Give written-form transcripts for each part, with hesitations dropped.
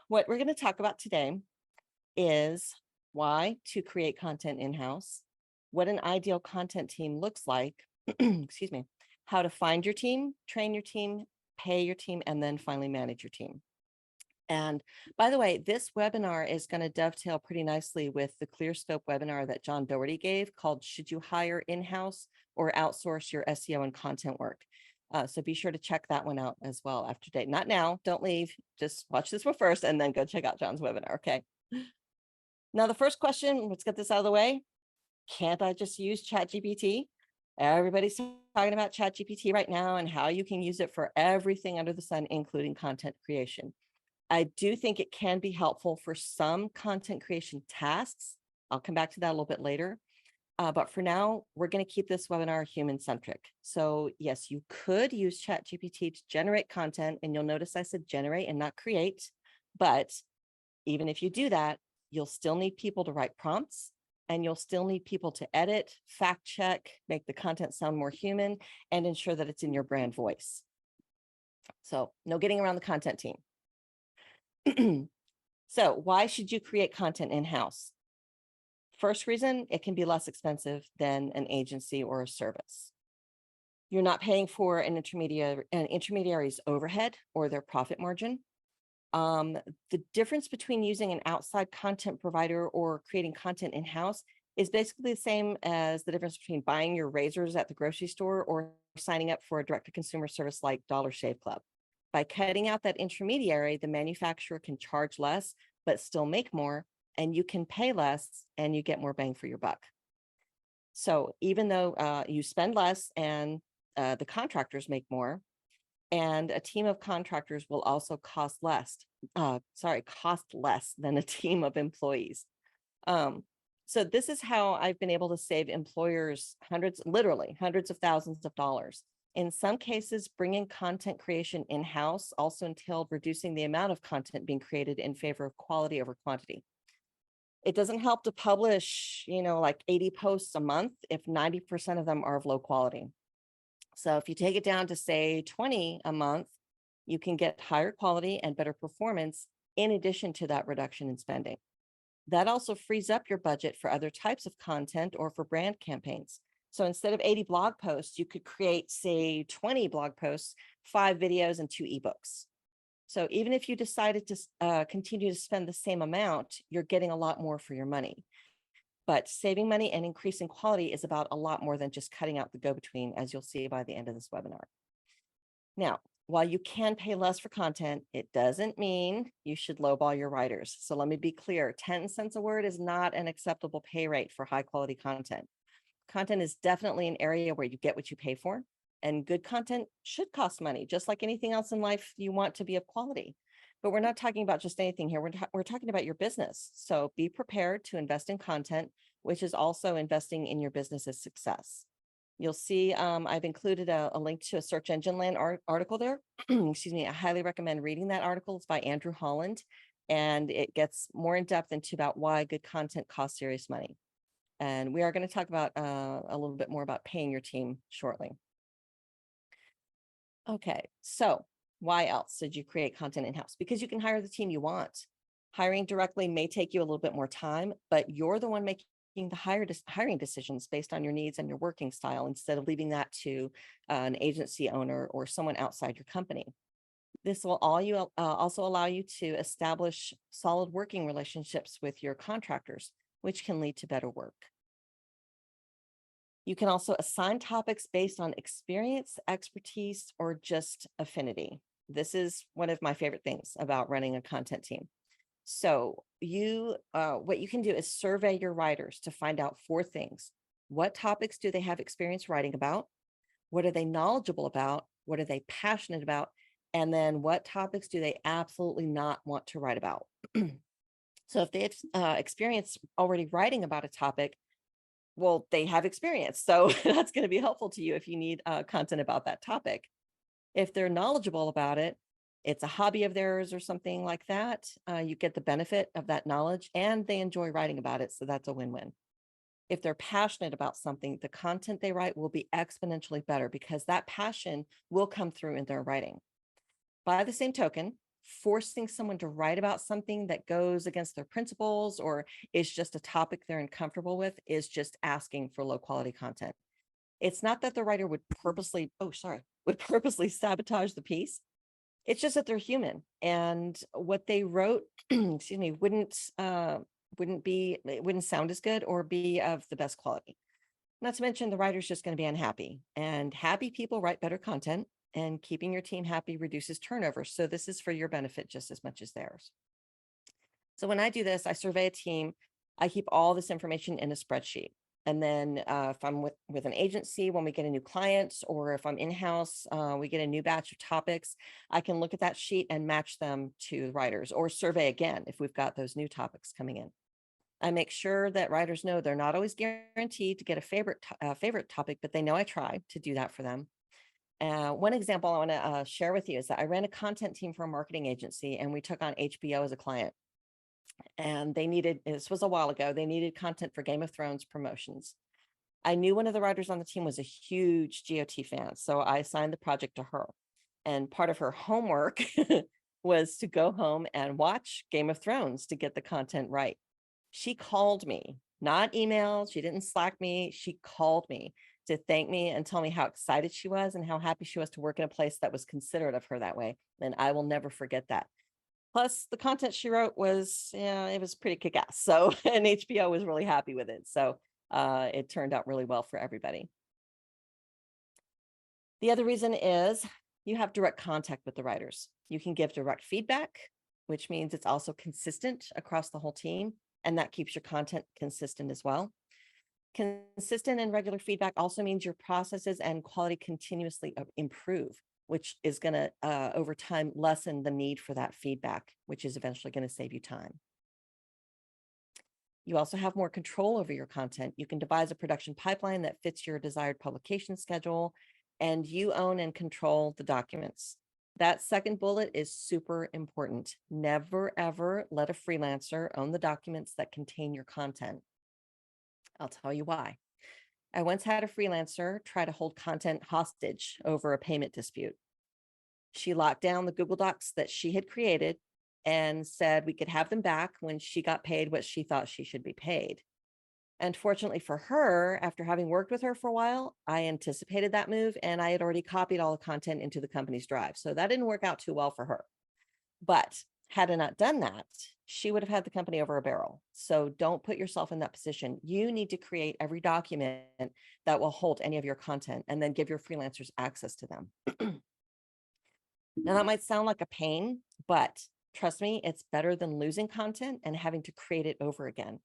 What we're going to talk about today is why to create content in-house, what an ideal content team looks like, excuse me, how to find your team, train your team, pay your team, and then finally manage your team. And by the way, this webinar is going to dovetail pretty nicely with the ClearScope webinar that John Doherty gave called Should You Hire In-House or Outsource Your SEO and Content Work? So be sure to check that one out as well after today. Not now, don't leave, just watch this one first and then go check out John's webinar, okay? Now, the first question, let's get this out of the way. Can't I just use ChatGPT? Everybody's talking about ChatGPT right now and how you can use it for everything under the sun, including content creation. I do think it can be helpful for some content creation tasks. I'll come back to that a little bit later. But for now, we're going to keep this webinar human-centric. So yes, you could use ChatGPT to generate content, and you'll notice I said generate and not create. But even if you do that, you'll still need people to write prompts, and you'll still need people to edit, fact check, make the content sound more human, and ensure that it's in your brand voice. So no getting around the content team. So why should you create content in-house? First reason, it can be less expensive than an agency or a service. You're not paying for an intermediary's overhead or their profit margin. The difference between using an outside content provider or creating content in-house is basically the same as the difference between buying your razors at the grocery store or signing up for a direct-to-consumer service like Dollar Shave Club. By cutting out that intermediary, the manufacturer can charge less, but still make more, and you can pay less and you get more bang for your buck. So even though you spend less and the contractors make more, and a team of contractors will also cost less than a team of employees. So this is how I've been able to save employers literally hundreds of thousands of dollars. In some cases, bringing content creation in-house also entailed reducing the amount of content being created in favor of quality over quantity. It doesn't help to publish, like 80 posts a month if 90% of them are of low quality. So if you take it down to say 20 a month, you can get higher quality and better performance in addition to that reduction in spending. That also frees up your budget for other types of content or for brand campaigns. So instead of 80 blog posts, you could create, say, 20 blog posts, 5 videos, and 2 ebooks. So even if you decided to continue to spend the same amount, you're getting a lot more for your money. But saving money and increasing quality is about a lot more than just cutting out the go-between, as you'll see by the end of this webinar. Now, while you can pay less for content, it doesn't mean you should lowball your writers. So let me be clear, 10 cents a word is not an acceptable pay rate for high quality content. Content is definitely an area where you get what you pay for, and good content should cost money, just like anything else in life you want to be of quality. But we're not talking about just anything here. We're talking about your business. So be prepared to invest in content, which is also investing in your business's success. You'll see I've included a link to a Search Engine Land article there. Excuse me. I highly recommend reading that article. It's by Andrew Holland, and it gets more in depth into about why good content costs serious money. And we are going to talk about a little bit more about paying your team shortly. Okay, so why else did you create content in-house? Because you can hire the team you want. Hiring directly may take you a little bit more time, but you're the one making the hiring decisions based on your needs and your working style, instead of leaving that to an agency owner or someone outside your company. This will also allow you to establish solid working relationships with your contractors, which can lead to better work. You can also assign topics based on experience, expertise, or just affinity. This is one of my favorite things about running a content team. So what you can do is survey your writers to find out 4 things. What topics do they have experience writing about? What are they knowledgeable about? What are they passionate about? And then what topics do they absolutely not want to write about? So if they have experience already writing about a topic, well, they have experience. So that's going to be helpful to you if you need content about that topic. If they're knowledgeable about it, it's a hobby of theirs or something like that, you get the benefit of that knowledge and they enjoy writing about it. So that's a win-win. If they're passionate about something, the content they write will be exponentially better because that passion will come through in their writing. By the same token, forcing someone to write about something that goes against their principles or is just a topic they're uncomfortable with is just asking for low quality content. It's not that the writer would purposely sabotage the piece. It's just that they're human, and what they wrote, excuse me, it wouldn't sound as good or be of the best quality. Not to mention the writer's just going to be unhappy, and happy people write better content, and keeping your team happy reduces turnover. So this is for your benefit just as much as theirs. So when I do this, I survey a team. I keep all this information in a spreadsheet. And then if I'm with an agency, when we get a new client, or if I'm in-house, we get a new batch of topics, I can look at that sheet and match them to writers, or survey again if we've got those new topics coming in. I make sure that writers know they're not always guaranteed to get a favorite topic, but they know I try to do that for them. One example I want to share with you is that I ran a content team for a marketing agency, and we took on HBO as a client. And this was a while ago, they needed content for Game of Thrones promotions. I knew one of the writers on the team was a huge GOT fan, so I assigned the project to her. And part of her homework was to go home and watch Game of Thrones to get the content right. She called me, not emailed. She didn't Slack me. She called me to thank me and tell me how excited she was and how happy she was to work in a place that was considerate of her that way. And I will never forget that. Plus, the content she wrote was, it was pretty kick-ass. So, and HBO was really happy with it. So it turned out really well for everybody. The other reason is you have direct contact with the writers. You can give direct feedback, which means it's also consistent across the whole team, and that keeps your content consistent as well. Consistent and regular feedback also means your processes and quality continuously improve, which is going to, over time, lessen the need for that feedback, which is eventually going to save you time. You also have more control over your content. You can devise a production pipeline that fits your desired publication schedule, and you own and control the documents. That second bullet is super important. Never, ever let a freelancer own the documents that contain your content. I'll tell you why. I once had a freelancer try to hold content hostage over a payment dispute. She locked down the Google Docs that she had created and said we could have them back when she got paid what she thought she should be paid. And fortunately for her, after having worked with her for a while, I anticipated that move, and I had already copied all the content into the company's drive. So that didn't work out too well for her. But had I not done that, she would have had the company over a barrel. So don't put yourself in that position. You need to create every document that will hold any of your content, and then give your freelancers access to them. Now, that might sound like a pain, but trust me, it's better than losing content and having to create it over again.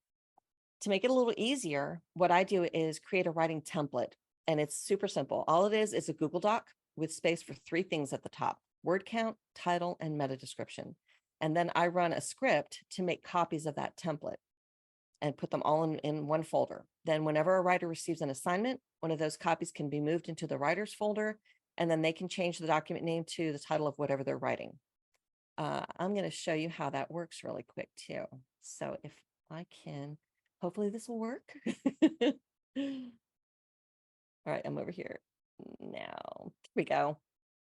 To make it a little easier, what I do is create a writing template, and it's super simple. All it is a Google Doc with space for 3 things at the top: word count, title, and meta description. And then I run a script to make copies of that template and put them all in one folder. Then whenever a writer receives an assignment, one of those copies can be moved into the writer's folder, and then they can change the document name to the title of whatever they're writing. I'm going to show you how that works really quick too. So if I can, hopefully this will work. All right, I'm over here now. Here we go.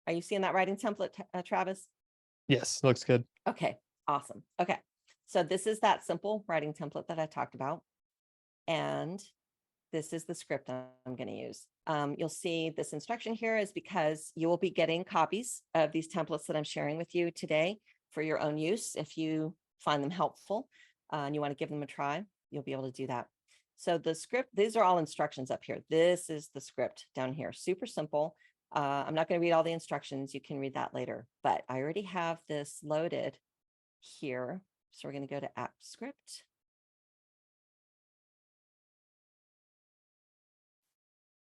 Are you seeing that writing template, Travis? Yes, looks good. Okay, awesome. Okay, so this is that simple writing template that I talked about. And this is the script I'm going to use. You'll see this instruction here is because you will be getting copies of these templates that I'm sharing with you today for your own use. If you find them helpful and you want to give them a try, you'll be able to do that. So the script, these are all instructions up here. This is the script down here. Super simple. I'm not going to read all the instructions. You can read that later, but I already have this loaded here. So we're going to go to app script.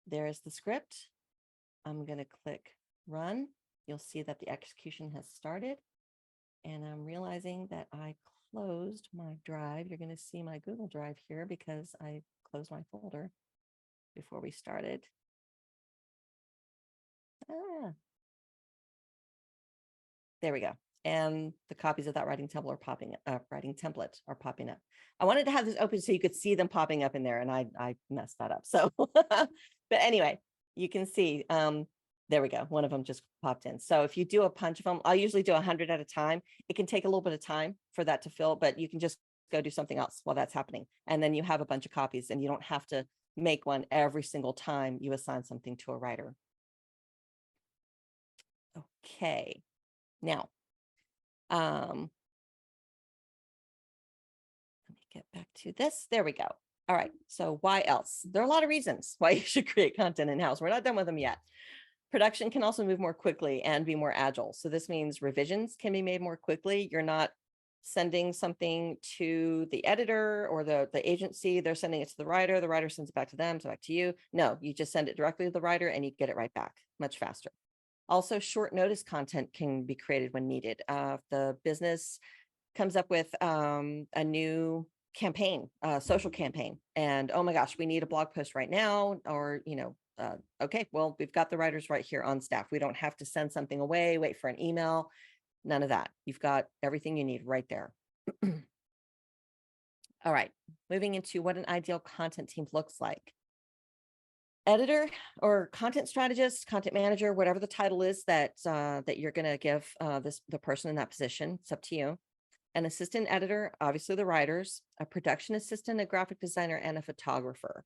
There is the script. I'm going to click run. You'll see that the execution has started. And I'm realizing that I closed my drive. You're going to see my Google Drive here because I closed my folder before we started. There we go. And the copies of that writing template are popping up. I wanted to have this open so you could see them popping up in there, and I messed that up. So, but anyway, you can see There we go. One of them just popped in. So if you do a bunch of them, I'll usually do 100 at a time. It can take a little bit of time for that to fill, but you can just go do something else while that's happening. And then you have a bunch of copies and you don't have to make one every single time you assign something to a writer. Okay. Now, let me get back to this. There we go. All right. So why else? There are a lot of reasons why you should create content in-house. We're not done with them yet. Production can also move more quickly and be more agile. So this means revisions can be made more quickly. You're not sending something to the editor or the agency. They're sending it to the writer sends it back to them, so back to you. No, you just send it directly to the writer and you get it right back much faster. Also, short notice content can be created when needed. If the business comes up with a new campaign, social campaign, and oh my gosh, we need a blog post right now, or okay, well, we've got the writers right here on staff. We don't have to send something away, wait for an email, none of that. You've got everything you need right there. All right, moving into what an ideal content team looks like. Editor or content strategist, content manager, whatever the title is that you're going to give the person in that position. It's up to you. An assistant editor, obviously the writers, a production assistant, a graphic designer, and a photographer.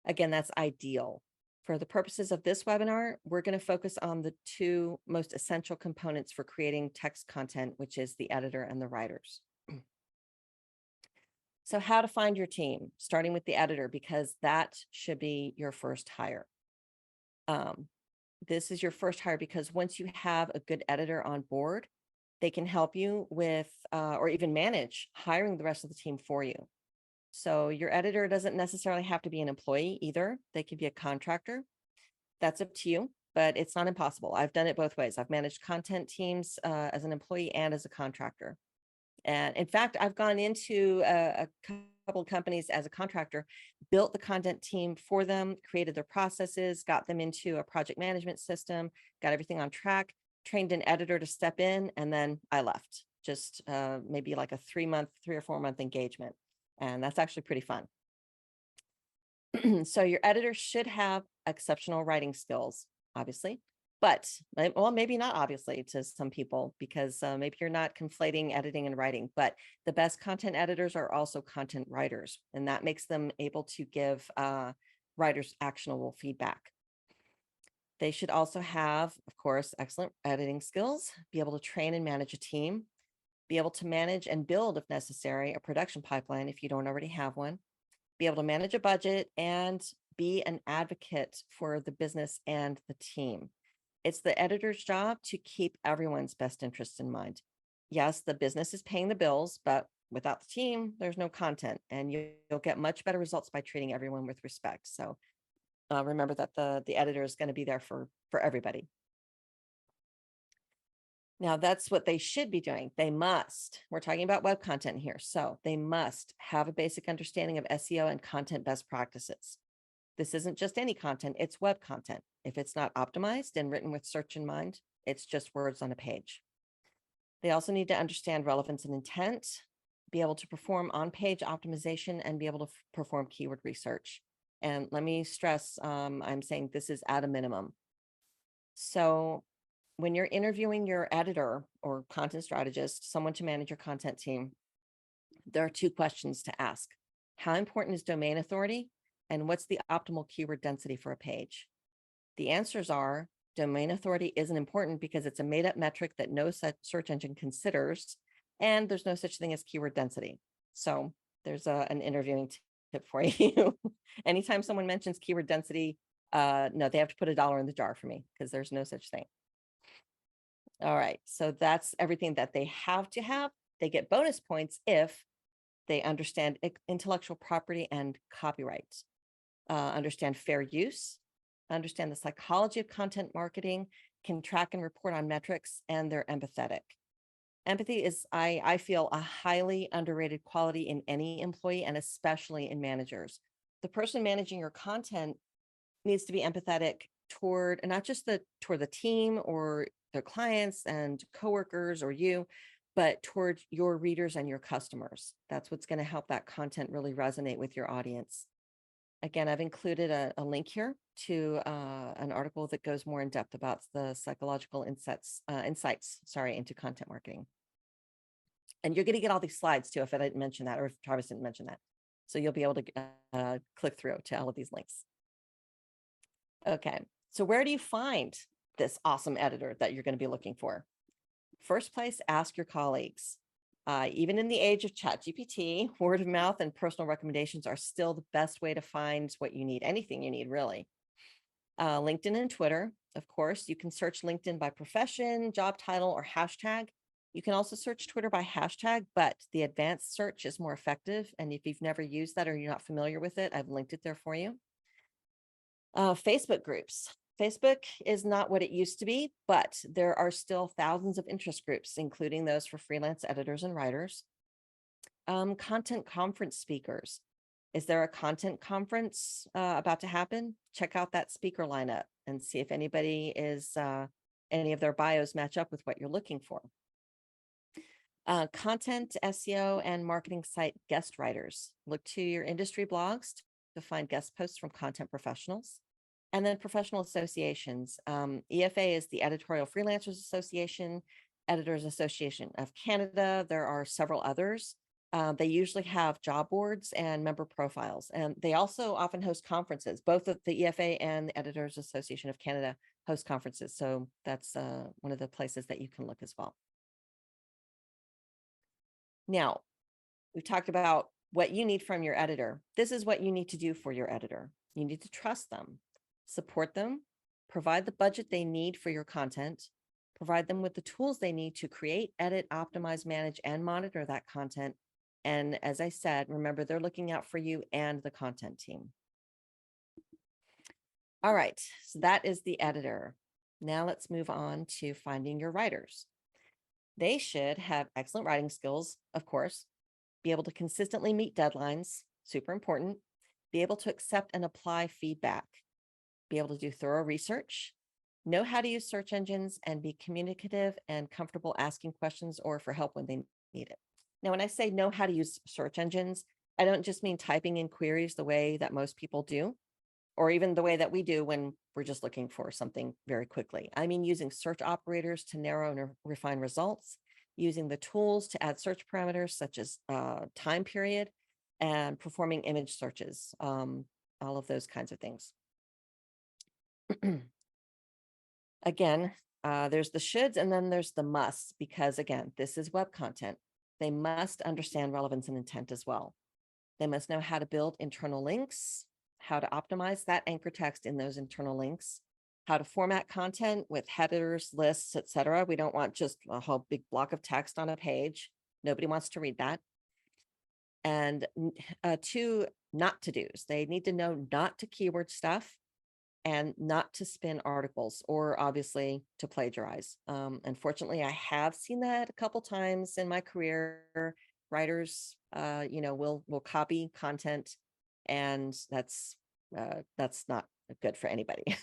Again, that's ideal. For the purposes of this webinar, we're going to focus on the two most essential components for creating text content, which is the editor and the writers. So how to find your team, starting with the editor, because that should be your first hire. This is your first hire because once you have a good editor on board, they can help you with or even manage hiring the rest of the team for you. So your editor doesn't necessarily have to be an employee either. They could be a contractor. That's up to you, but it's not impossible. I've done it both ways. I've managed content teams as an employee and as a contractor. And in fact, I've gone into a couple of companies as a contractor, built the content team for them, created their processes, got them into a project management system, got everything on track, trained an editor to step in, and then I left. Just maybe like a 3 or 4 month engagement. And that's actually pretty fun. So your editor should have exceptional writing skills, obviously, but well, maybe not obviously to some people, because maybe you're not conflating editing and writing, but the best content editors are also content writers, and that makes them able to give writers actionable feedback. They should also have, of course, excellent editing skills, be able to train and manage a team, be able to manage and build, if necessary, a production pipeline if you don't already have one, be able to manage a budget, and be an advocate for the business and the team. It's the editor's job to keep everyone's best interests in mind. Yes, the business is paying the bills, but without the team, there's no content, and you'll get much better results by treating everyone with respect. So remember that the editor is going to be there for everybody. Now, that's what they should be doing. They must, we're talking about web content here, so they must have a basic understanding of SEO and content best practices. This isn't just any content, it's web content. If it's not optimized and written with search in mind, it's just words on a page. They also need to understand relevance and intent, be able to perform on-page optimization, and be able to perform keyword research. And let me stress, I'm saying this is at a minimum. So when you're interviewing your editor or content strategist, someone to manage your content team, there are 2 questions to ask. How important is domain authority? And what's the optimal keyword density for a page? The answers are domain authority isn't important because it's a made-up metric that no search engine considers, and there's no such thing as keyword density. So there's an interviewing tip for you. Anytime someone mentions keyword density, no, they have to put $1 in the jar for me because there's no such thing. All right, so that's everything that they have to have. They get bonus points if they understand intellectual property and copyright, understand fair use, understand the psychology of content marketing, can track and report on metrics, and they're empathetic. Empathy is, I feel, a highly underrated quality in any employee, and especially in managers. The person managing your content needs to be empathetic toward, and not just toward the team or their clients and coworkers or you, but toward your readers and your customers. That's what's going to help that content really resonate with your audience. Again, I've included a link here to an article that goes more in depth about the psychological insights, into content marketing. And you're going to get all these slides too, if I didn't mention that, or if Travis didn't mention that. So you'll be able to click through to all of these links. Okay, so where do you find this awesome editor that you're going to be looking for? First place, ask your colleagues. Even in the age of ChatGPT, word of mouth and personal recommendations are still the best way to find what you need, anything you need, really. LinkedIn and Twitter, of course. You can search LinkedIn by profession, job title, or hashtag. You can also search Twitter by hashtag, but the advanced search is more effective. And if you've never used that or you're not familiar with it, I've linked it there for you. Facebook groups. Facebook is not what it used to be, but there are still thousands of interest groups, including those for freelance editors and writers. Content conference speakers. Is there a content conference about to happen? Check out that speaker lineup and see if anybody is, any of their bios match up with what you're looking for. Content, SEO, and marketing site guest writers. Look to your industry blogs to find guest posts from content professionals. And then professional associations. EFA is the Editorial Freelancers Association, Editors Association of Canada. There are several others. They usually have job boards and member profiles, and they also often host conferences. Both of the EFA and the Editors Association of Canada host conferences. So that's one of the places that you can look as well. Now, we've talked about what you need from your editor. This is what you need to do for your editor. You need to trust them, support them, provide the budget they need for your content, provide them with the tools they need to create, edit, optimize, manage, and monitor that content. And as I said, remember, they're looking out for you and the content team. All right, so that is the editor. Now let's move on to finding your writers. They should have excellent writing skills, of course, be able to consistently meet deadlines, super important, be able to accept and apply feedback, be able to do thorough research, know how to use search engines, and be communicative and comfortable asking questions or for help when they need it. Now, when I say know how to use search engines, I don't just mean typing in queries the way that most people do, or even the way that we do when we're just looking for something very quickly. I mean, using search operators to narrow and refine results, using the tools to add search parameters such as time period, and performing image searches, all of those kinds of things. Again, there's the shoulds and then there's the musts, because again, this is web content. They must understand relevance and intent as well. They must know how to build internal links, how to optimize that anchor text in those internal links, how to format content with headers, lists, etc. We don't want just a whole big block of text on a page. Nobody wants to read that. And two not to do's. They need to know not to keyword stuff and not to spin articles, or obviously to plagiarize. Unfortunately, I have seen that a couple times in my career. Writers, will copy content, and that's not good for anybody.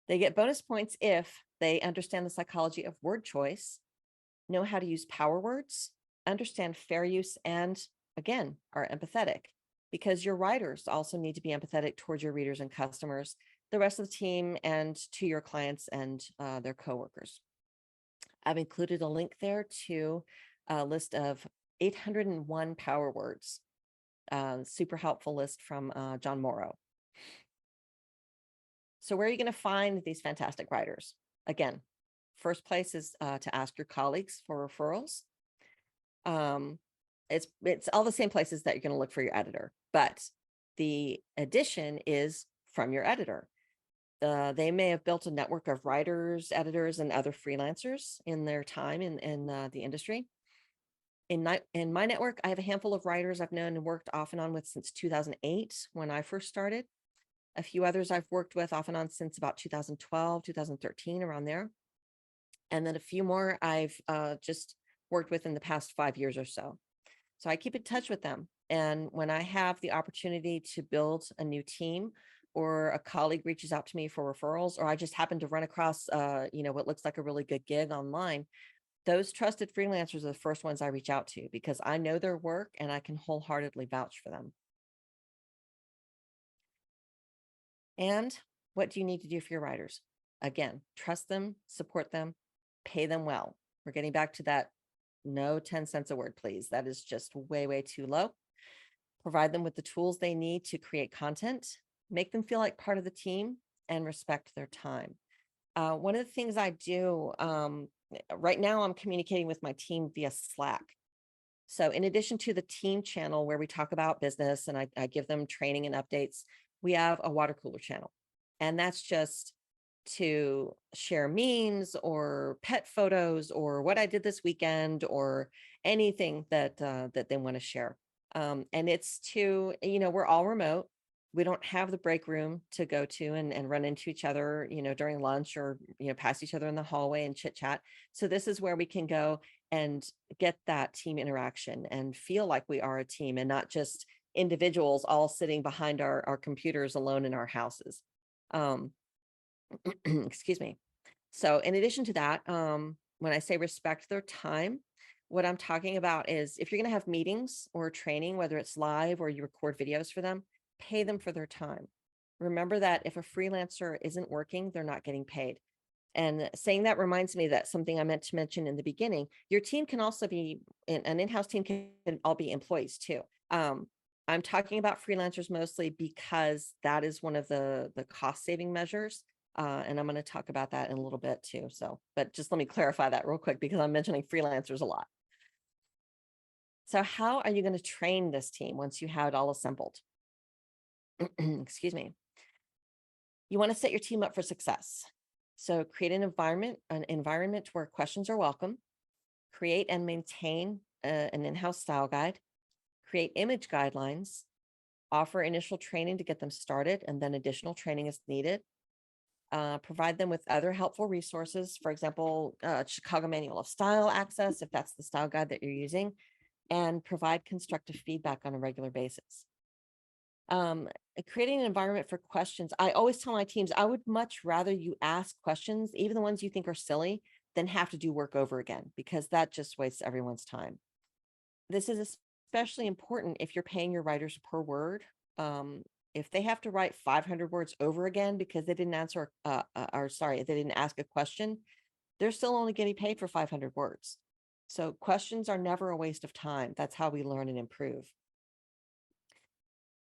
They get bonus points if they understand the psychology of word choice, know how to use power words, understand fair use, and again, are empathetic, because your writers also need to be empathetic towards your readers and customers, the rest of the team, and to your clients and their coworkers. I've included a link there to a list of 801 power words, super helpful list from John Morrow. So where are you going to find these fantastic writers? Again, first place is to ask your colleagues for referrals. It's all the same places that you're going to look for your editor, but the addition is from your editor. They may have built a network of writers, editors, and other freelancers in their time in the industry. In my network, I have a handful of writers I've known and worked off and on with since 2008 when I first started. A few others I've worked with off and on since about 2012, 2013, around there. And then a few more I've just worked with in the past 5 years or so. So I keep in touch with them. And when I have the opportunity to build a new team, or a colleague reaches out to me for referrals, or I just happen to run across, what looks like a really good gig online, those trusted freelancers are the first ones I reach out to, because I know their work and I can wholeheartedly vouch for them. And what do you need to do for your writers? Again, trust them, support them, pay them well. We're getting back to that no 10 cents a word, please. That is just way, way too low. Provide them with the tools they need to create content, make them feel like part of the team, and respect their time. One of the things I do right now, I'm communicating with my team via Slack. So, in addition to the team channel where we talk about business and I give them training and updates, we have a water cooler channel. And that's just to share memes or pet photos or what I did this weekend or anything that they want to share. And it's to, we're all remote. We don't have the break room to go to and run into each other, during lunch or, pass each other in the hallway and chit chat. So this is where we can go and get that team interaction and feel like we are a team and not just individuals all sitting behind our computers alone in our houses. Um, excuse me. So in addition to that, when I say respect their time, what I'm talking about is if you're going to have meetings or training, whether it's live or you record videos for them, pay them for their time. Remember that if a freelancer isn't working, they're not getting paid. And saying that reminds me that something I meant to mention in the beginning, your team can also be an in-house team can all be employees too. I'm talking about freelancers mostly because that is one of the cost saving measures. And I'm going to talk about that in a little bit too. So, but just let me clarify that real quick because I'm mentioning freelancers a lot. So how are you going to train this team once you have it all assembled? Excuse me. You want to set your team up for success. So create an environment where questions are welcome, create and maintain an in-house style guide, create image guidelines, offer initial training to get them started, and then additional training is needed. Provide them with other helpful resources, for example, Chicago Manual of Style access, if that's the style guide that you're using, and provide constructive feedback on a regular basis. Creating an environment for questions. I always tell my teams, I would much rather you ask questions, even the ones you think are silly, than have to do work over again, because that just wastes everyone's time. This is especially important if you're paying your writers per word. If they have to write 500 words over again because they didn't answer, they didn't ask a question, they're still only getting paid for 500 words. So questions are never a waste of time. That's how we learn and improve.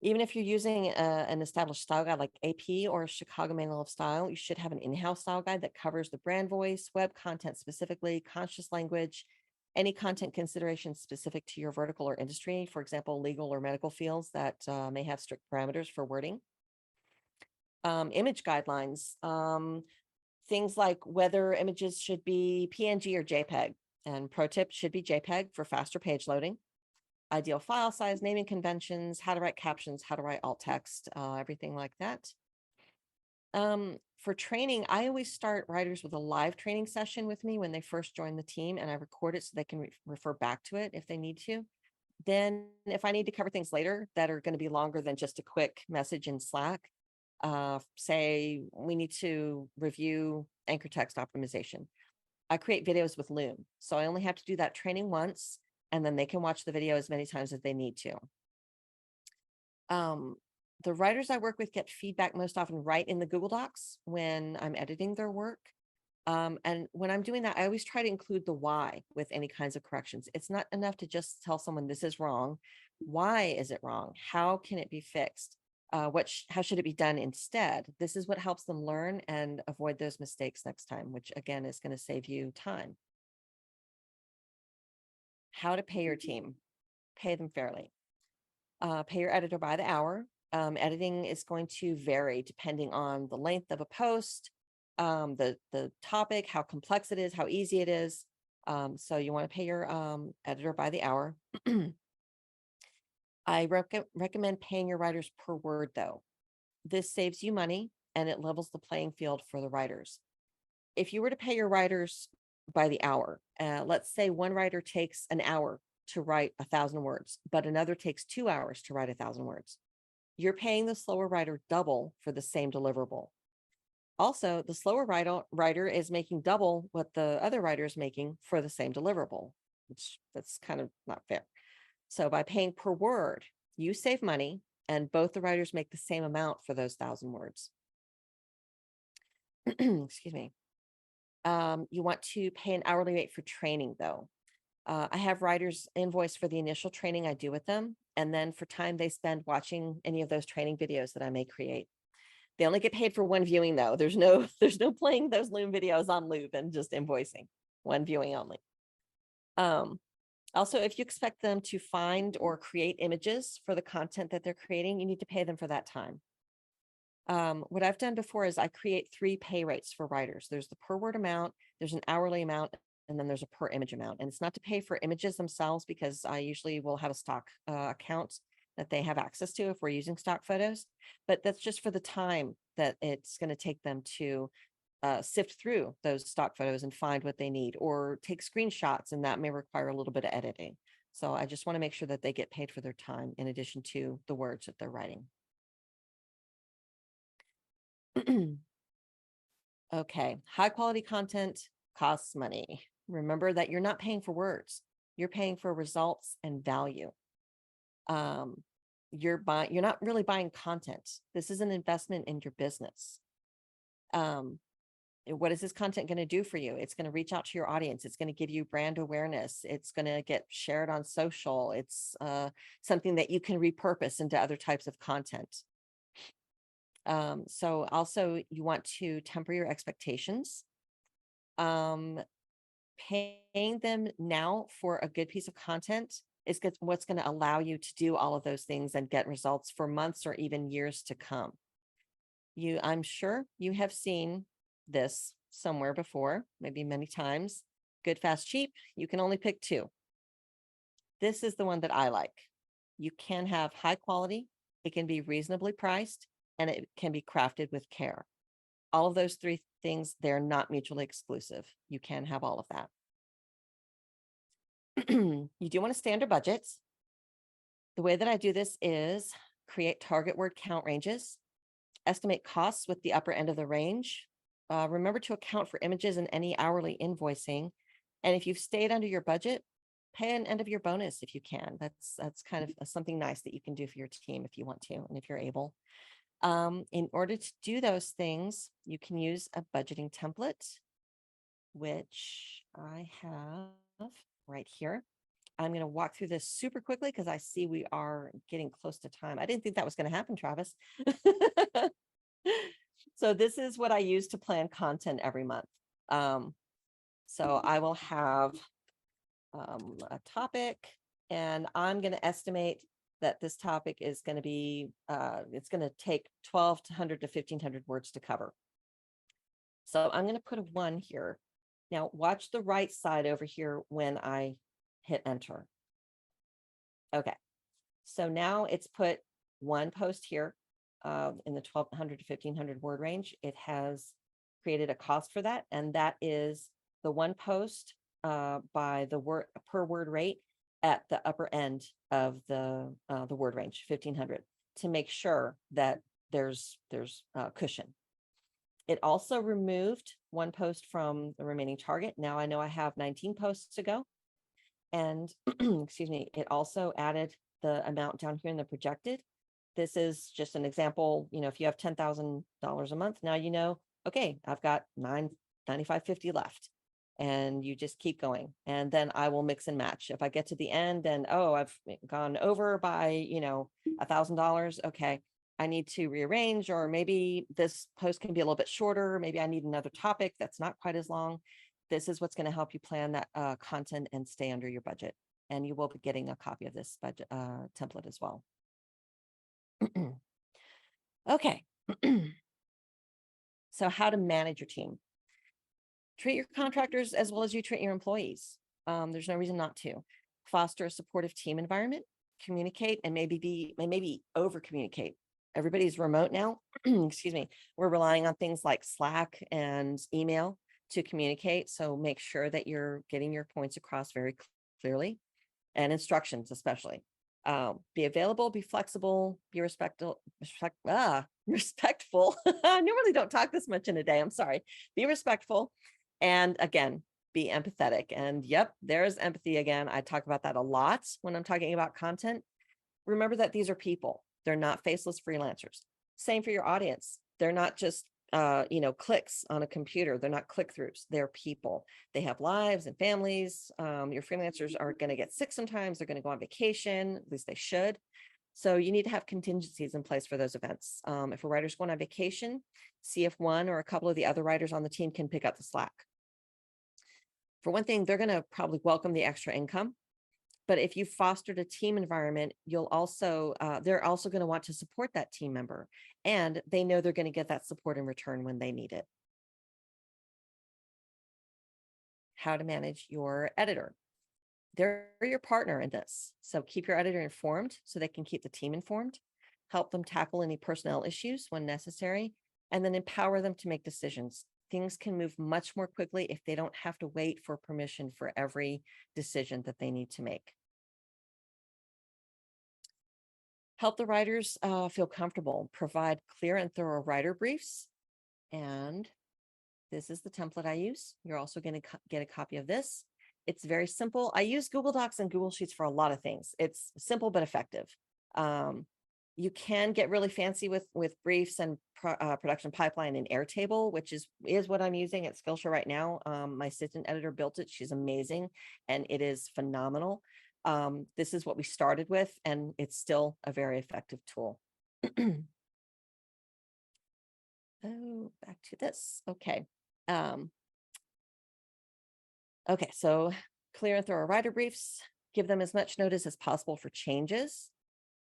Even if you're using an established style guide like AP or Chicago Manual of Style, you should have an in-house style guide that covers the brand voice, web content specifically, conscious language, any content considerations specific to your vertical or industry, for example, legal or medical fields that may have strict parameters for wording. Image guidelines, things like whether images should be PNG or JPEG. And pro tip should be JPEG for faster page loading. Ideal file size, naming conventions, how to write captions, how to write alt text, everything like that. For training, I always start writers with a live training session with me when they first join the team, and I record it so they can refer back to it if they need to. Then if I need to cover things later that are going to be longer than just a quick message in Slack, say we need to review anchor text optimization, I create videos with Loom. So I only have to do that training once, and then they can watch the video as many times as they need to. The writers I work with get feedback most often right in the Google Docs when I'm editing their work. And when I'm doing that, I always try to include the why with any kinds of corrections. It's not enough to just tell someone this is wrong. Why is it wrong? How can it be fixed? How should it be done instead? This is what helps them learn and avoid those mistakes next time, which again is going to save you time. How to pay your team. Pay them fairly. Pay your editor by the hour. Editing is going to vary depending on the length of a post, the topic, how complex it is, how easy it is. So you want to pay your editor by the hour. I recommend paying your writers per word, though. This saves you money and it levels the playing field for the writers. If you were to pay your writers by the hour, let's say one writer takes an hour to write 1,000 words, but another takes 2 hours to write 1,000 words. You're paying the slower writer double for the same deliverable. Also, the slower writer is making double what the other writer is making for the same deliverable, which that's kind of not fair. So by paying per word, you save money and both the writers make the same amount for those 1,000 words. excuse me. You want to pay an hourly rate for training though. I have writers invoice for the initial training I do with them, and then for time they spend watching any of those training videos that I may create. They only get paid for one viewing though. There's no there's no playing those Loom videos on loop and just invoicing. One viewing only. Also, if you expect them to find or create images for the content that they're creating, you need to pay them for that time. What I've done before is I create 3 pay rates for writers. There's the per word amount, there's an hourly amount, and then there's a per image amount. And it's not to pay for images themselves, because I usually will have a stock account that they have access to if we're using stock photos, but that's just for the time that it's going to take them to sift through those stock photos and find what they need, or take screenshots, and that may require a little bit of editing. So I just want to make sure that they get paid for their time in addition to the words that they're writing. Okay, high quality content costs money. Remember that you're not paying for words, you're paying for results and value. You're not really buying content. This is an investment in your business. What is this content going to do for you? It's going to reach out to your audience. It's going to give you brand awareness. It's going to get shared on social. It's something that you can repurpose into other types of content. So also you want to temper your expectations. Paying them now for a good piece of content is what's going to allow you to do all of those things and get results for months or even years to come. I'm sure you have seen this somewhere before, maybe many times. Good, fast, cheap. You can only pick 2. This is the one that I like. You can have high quality, it can be reasonably priced, and it can be crafted with care. All of those 3 things, they're not mutually exclusive. You can have all of that. You do want to stay under budgets. The way that I do this is create target word count ranges, estimate costs with the upper end of the range. Remember to account for images in any hourly invoicing. And if you've stayed under your budget, pay an end of year bonus if you can. That's kind of something nice that you can do for your team if you want to, and if you're able. In order to do those things, you can use a budgeting template, which I have right here. I'm going to walk through this super quickly because I see we are getting close to time. I didn't think that was going to happen, Travis. So this is what I use to plan content every month. So I will have a topic, and I'm going to estimate that this topic is going to be, it's going to take 1,200 to 1,500 words to cover. So I'm going to put a 1 here. Now watch the right side over here when I hit enter. Okay, so now it's put 1 post here in the 1,200 to 1,500 word range. It has created a cost for that, and that is the 1 post by the word per word rate at the upper end of the word range, 1,500, to make sure that there's cushion. It also removed 1 post from the remaining target. Now I know I have 19 posts to go. And excuse me, it also added the amount down here in the projected. This is just an example. You know, if you have $10,000 a month, now you know, okay, I've got $995.50 left, and you just keep going. And then I will mix and match. If I get to the end and, oh, I've gone over by, you know, $1,000. Okay, I need to rearrange, or maybe this post can be a little bit shorter. Maybe I need another topic that's not quite as long. This is what's going to help you plan that content and stay under your budget. And you will be getting a copy of this budget template as well. Okay. So how to manage your team. Treat your contractors as well as you treat your employees. There's no reason not to. Foster a supportive team environment, communicate, and maybe over communicate. Everybody's remote now. Excuse me. We're relying on things like Slack and email to communicate. So make sure that you're getting your points across very clearly, and instructions especially. Be available, be flexible, be respectful. I normally don't talk this much in a day. I'm sorry. Be respectful. And again, be empathetic. And yep, there's empathy again. I talk about that a lot when I'm talking about content. Remember that these are people. They're not faceless freelancers. Same for your audience. They're not just clicks on a computer. They're not click-throughs. They're people. They have lives and families. Your freelancers are going to get sick sometimes. They're going to go on vacation. At least they should. So you need to have contingencies in place for those events. If a writer's going on vacation, see if one or a couple of the other writers on the team can pick up the slack. For one thing, they're going to probably welcome the extra income. But if you fostered a team environment, they're also going to want to support that team member, and they know they're going to get that support in return when they need it. How to manage your editor. They're your partner in this. So keep your editor informed so they can keep the team informed, help them tackle any personnel issues when necessary, and then empower them to make decisions. Things can move much more quickly if they don't have to wait for permission for every decision that they need to make. Help the writers feel comfortable, provide clear and thorough writer briefs. And this is the template I use. You're also going to get a copy of this. It's very simple. I use Google Docs and Google Sheets for a lot of things. It's simple but effective. You can get really fancy with briefs and production pipeline in Airtable, which is what I'm using at Skillshare right now. My assistant editor built it. She's amazing, and it is phenomenal. This is what we started with, and it's still a very effective tool. Oh, back to this. Okay. Okay, so clear and thorough writer briefs, give them as much notice as possible for changes,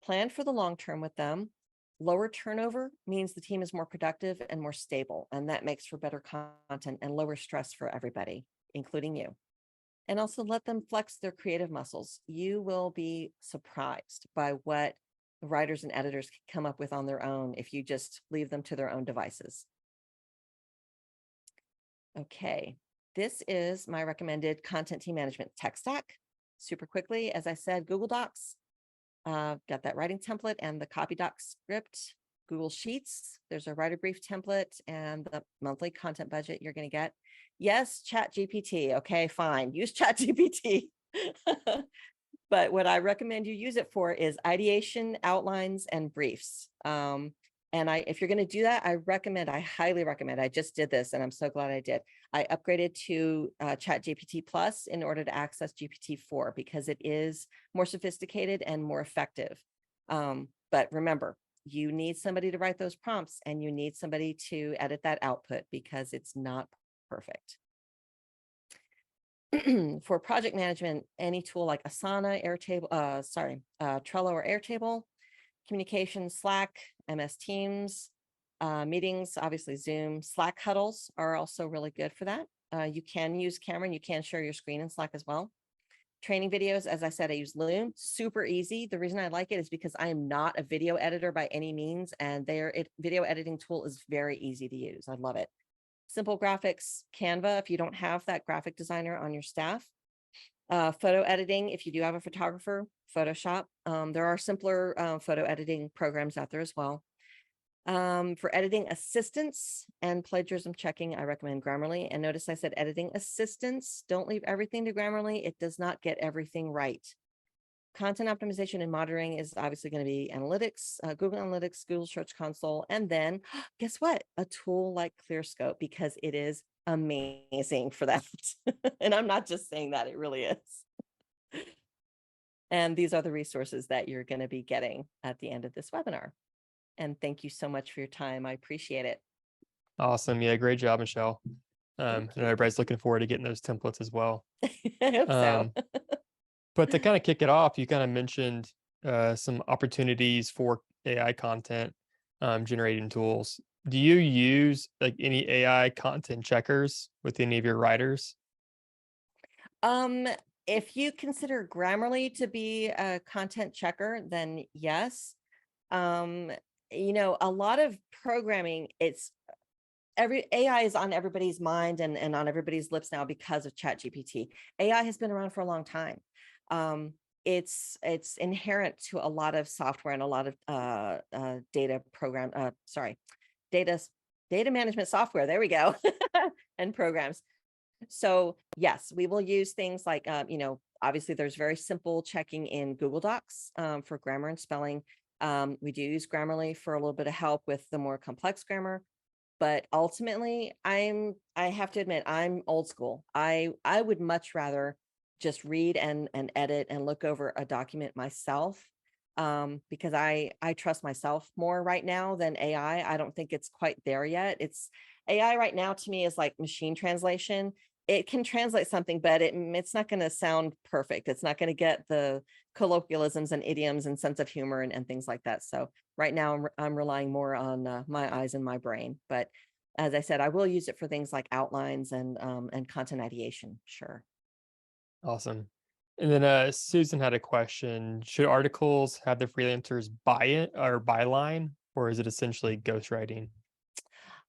plan for the long term with them. Lower turnover means the team is more productive and more stable, and that makes for better content and lower stress for everybody, including you. And also let them flex their creative muscles. You will be surprised by what writers and editors can come up with on their own if you just leave them to their own devices. Okay, this is my recommended content team management tech stack. Super quickly, as I said, Google Docs, got that writing template and the copy doc script. Google Sheets, there's a writer brief template and the monthly content budget you're going to get. Yes, ChatGPT. Okay, fine. Use ChatGPT. But what I recommend you use it for is ideation, outlines, and briefs. And if you're going to do that, I highly recommend, I just did this and I'm so glad I did. I upgraded to ChatGPT Plus in order to access GPT-4 because it is more sophisticated and more effective. But remember, you need somebody to write those prompts and you need somebody to edit that output because it's not perfect. For project management, any tool like Asana, Trello or Airtable, communication, Slack, MS Teams, meetings, obviously Zoom, Slack huddles are also really good for that. You can use camera and you can share your screen in Slack as well. Training videos, as I said, I use Loom, super easy. The reason I like it is because I am not a video editor by any means, and video editing tool is very easy to use. I love it. Simple graphics, Canva, if you don't have that graphic designer on your staff. Photo editing, if you do have a photographer, Photoshop. There are simpler photo editing programs out there as well. For editing assistance and plagiarism checking, I recommend Grammarly. And notice I said editing assistance. Don't leave everything to Grammarly. It does not get everything right. Content optimization and monitoring is obviously going to be analytics, Google Analytics, Google Search Console, and then guess what? A tool like ClearScope, because it is amazing for that. And I'm not just saying that, it really is. And these are the resources that you're going to be getting at the end of this webinar. And thank you so much for your time. I appreciate it. Awesome. Yeah, great job, Michelle. I know everybody's looking forward to getting those templates as well. I hope so. But to kind of kick it off, you kind of mentioned some opportunities for AI content generating tools. Do you use like any AI content checkers with any of your writers? If you consider Grammarly to be a content checker, then yes. A lot of programming, every AI is on everybody's mind and on everybody's lips now because of ChatGPT. AI has been around for a long time. It's inherent to a lot of software and a lot of data management software. There we go. And programs. So yes, we will use things like, obviously there's very simple checking in Google Docs for grammar and spelling. We do use Grammarly for a little bit of help with the more complex grammar. But ultimately, I have to admit, I'm old school. I would much rather just read and edit and look over a document myself, because I trust myself more right now than AI. I don't think it's quite there yet. It's AI right now to me is like machine translation. It can translate something, but it's not going to sound perfect. It's not going to get the colloquialisms and idioms and sense of humor and things like that. So right now I'm relying more on my eyes and my brain. But as I said, I will use it for things like outlines and content ideation. Sure. Awesome. And then Susan had a question. Should articles have the freelancers buy it or byline, or is it essentially ghostwriting?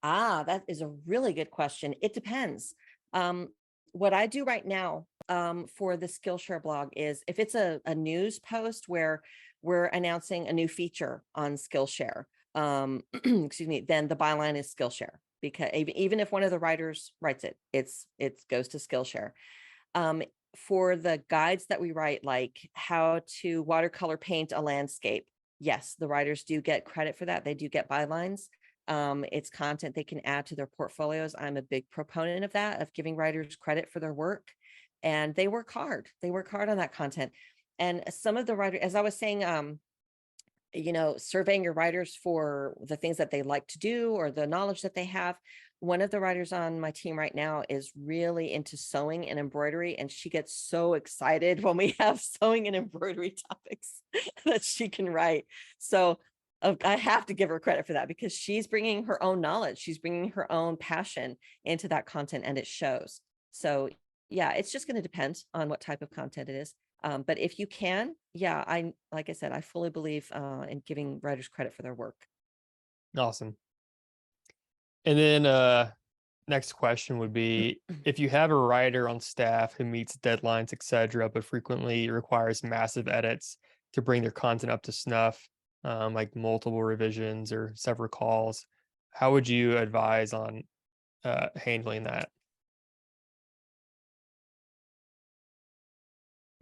That is a really good question. It depends. Um, what I do right now for the Skillshare blog is if it's a news post where we're announcing a new feature on Skillshare, excuse me, then the byline is Skillshare because even if one of the writers writes it, it goes to Skillshare. Um, for the guides that we write, like how to watercolor paint a landscape, yes, the writers do get credit for that. They do get bylines. It's content they can add to their portfolios. I'm a big proponent of that, of giving writers credit for their work. And they work hard. They work hard on that content. And some of the writers, as I was saying, surveying your writers for the things that they like to do or the knowledge that they have. One of the writers on my team right now is really into sewing and embroidery, and she gets so excited when we have sewing and embroidery topics that she can write. So I have to give her credit for that because she's bringing her own knowledge, she's bringing her own passion into that content, and it shows. So yeah, it's just going to depend on what type of content it is. But if you can, yeah, like I said, I fully believe in giving writers credit for their work. Awesome. And then next question would be if you have a writer on staff who meets deadlines, etc., but frequently requires massive edits to bring their content up to snuff, like multiple revisions or several calls, how would you advise on handling that?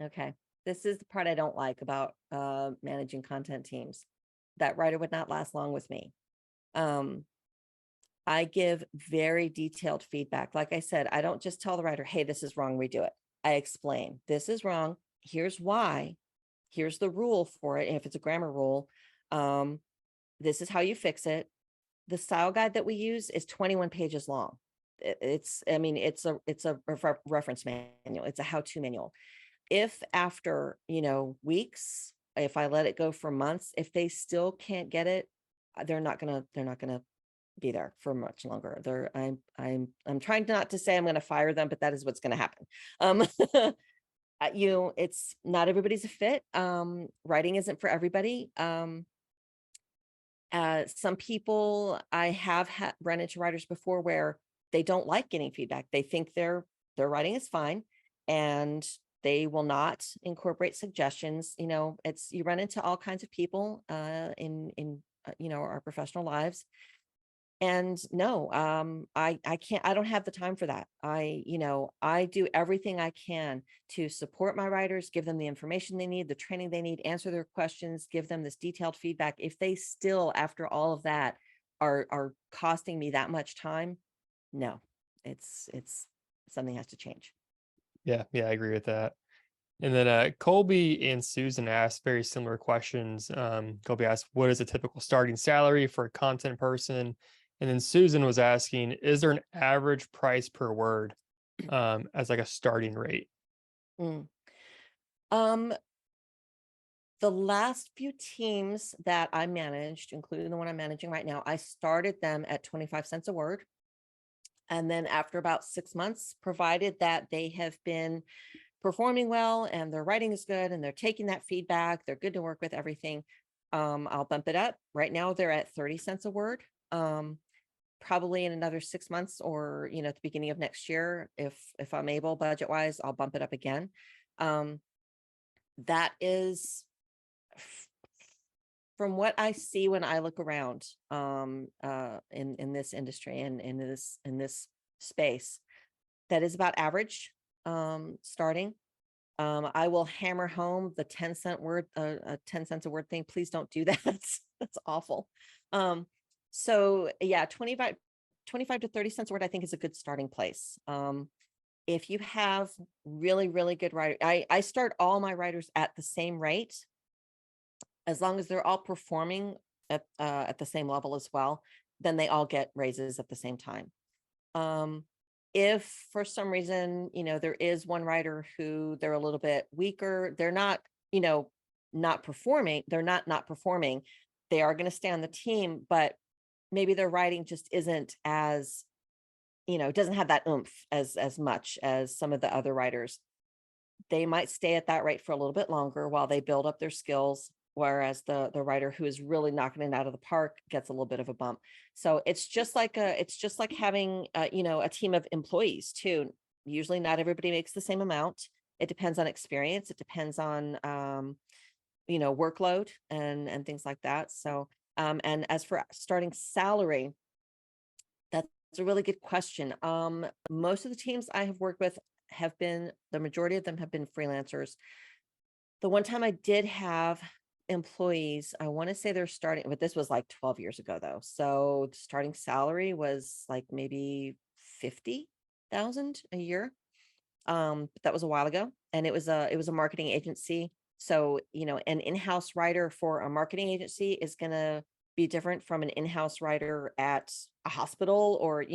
Okay. This is the part I don't like about managing content teams. That writer would not last long with me. Um, I give very detailed feedback. Like I said, I don't just tell the writer, hey, this is wrong, redo it. I explain, this is wrong. Here's why. Here's the rule for it. And if it's a grammar rule, um, this is how you fix it. The style guide that we use is 21 pages long. I mean, it's a reference manual. It's a how-to manual. If after, weeks, if I let it go for months, if they still can't get it, they're not gonna be there for much longer. I'm trying not to say I'm gonna fire them, but that is what's gonna happen. Um, it's not everybody's a fit. Writing isn't for everybody. Some people I have run into writers before where they don't like getting feedback. They think their writing is fine, and they will not incorporate suggestions. It's you run into all kinds of people in our professional lives, and no, I can't, I don't have the time for that. I do everything I can to support my writers, give them the information they need, the training they need, answer their questions, give them this detailed feedback. If they still, after all of that, are costing me that much time, no, it's something has to change. Yeah, yeah, I agree with that. And then Colby and Susan asked very similar questions. Colby asked, what is a typical starting salary for a content person? And then Susan was asking, is there an average price per word as like a starting rate? Mm. Um, the last few teams that I managed, including the one I'm managing right now, I started them at 25 cents a word. And then after about 6 months, provided that they have been performing well and their writing is good and they're taking that feedback, they're good to work with, everything, I'll bump it up. Right now they're at 30 cents a word. Probably in another 6 months or at the beginning of next year, if I'm able budget wise, I'll bump it up again. That is from what I see when I look around in this industry and in this space, that is about average starting. I will hammer home the 10-cent word, 10 cents a word thing. Please don't do that. That's awful. So yeah, 25 25 to 30 cents a word, I think is a good starting place. If you have really, really good writer, I start all my writers at the same rate, as long as they're all performing at the same level as well, then they all get raises at the same time. Um, if for some reason, there is one writer who they're a little bit weaker, they're not, not performing, they're not performing, they are going to stay on the team, but maybe their writing just isn't as, doesn't have that oomph as much as some of the other writers. They might stay at that rate for a little bit longer while they build up their skills, whereas the writer who is really knocking it out of the park gets a little bit of a bump. So it's just like having a team of employees too. Usually not everybody makes the same amount. It depends on experience, it depends on workload and things like that. So and as for starting salary, that's a really good question. Most of the teams I have worked with the majority of them have been freelancers. The one time I did have employees, I want to say they're starting, but this was like 12 years ago though. So the starting salary was like maybe 50,000 a year. But that was a while ago, and it was a marketing agency. So, an in-house writer for a marketing agency is going to be different from an in-house writer at a hospital, or,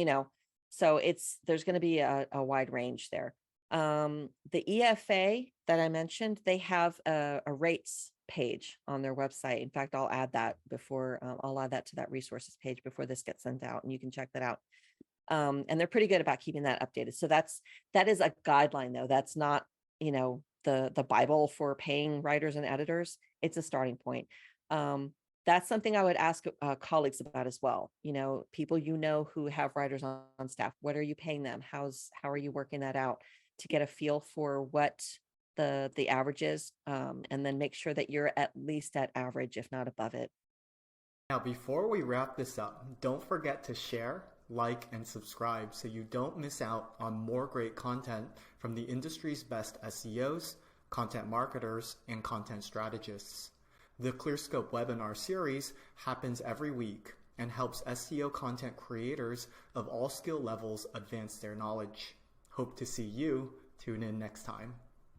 so there's going to be a wide range there. The EFA that I mentioned, they have a rates page on their website. In fact, I'll add that to that resources page before this gets sent out, and you can check that out. And they're pretty good about keeping that updated. So that is a guideline though. That's not, the Bible for paying writers and editors. It's a starting point. That's something I would ask colleagues about as well. People who have writers on staff. What are you paying them? How are you working that out to get a feel for what the average is, and then make sure that you're at least at average, if not above it. Now, before we wrap this up, don't forget to share, like, and subscribe so you don't miss out on more great content from the industry's best SEOs, content marketers, and content strategists. The ClearScope webinar series happens every week and helps SEO content creators of all skill levels advance their knowledge. Hope to see you. Tune in next time.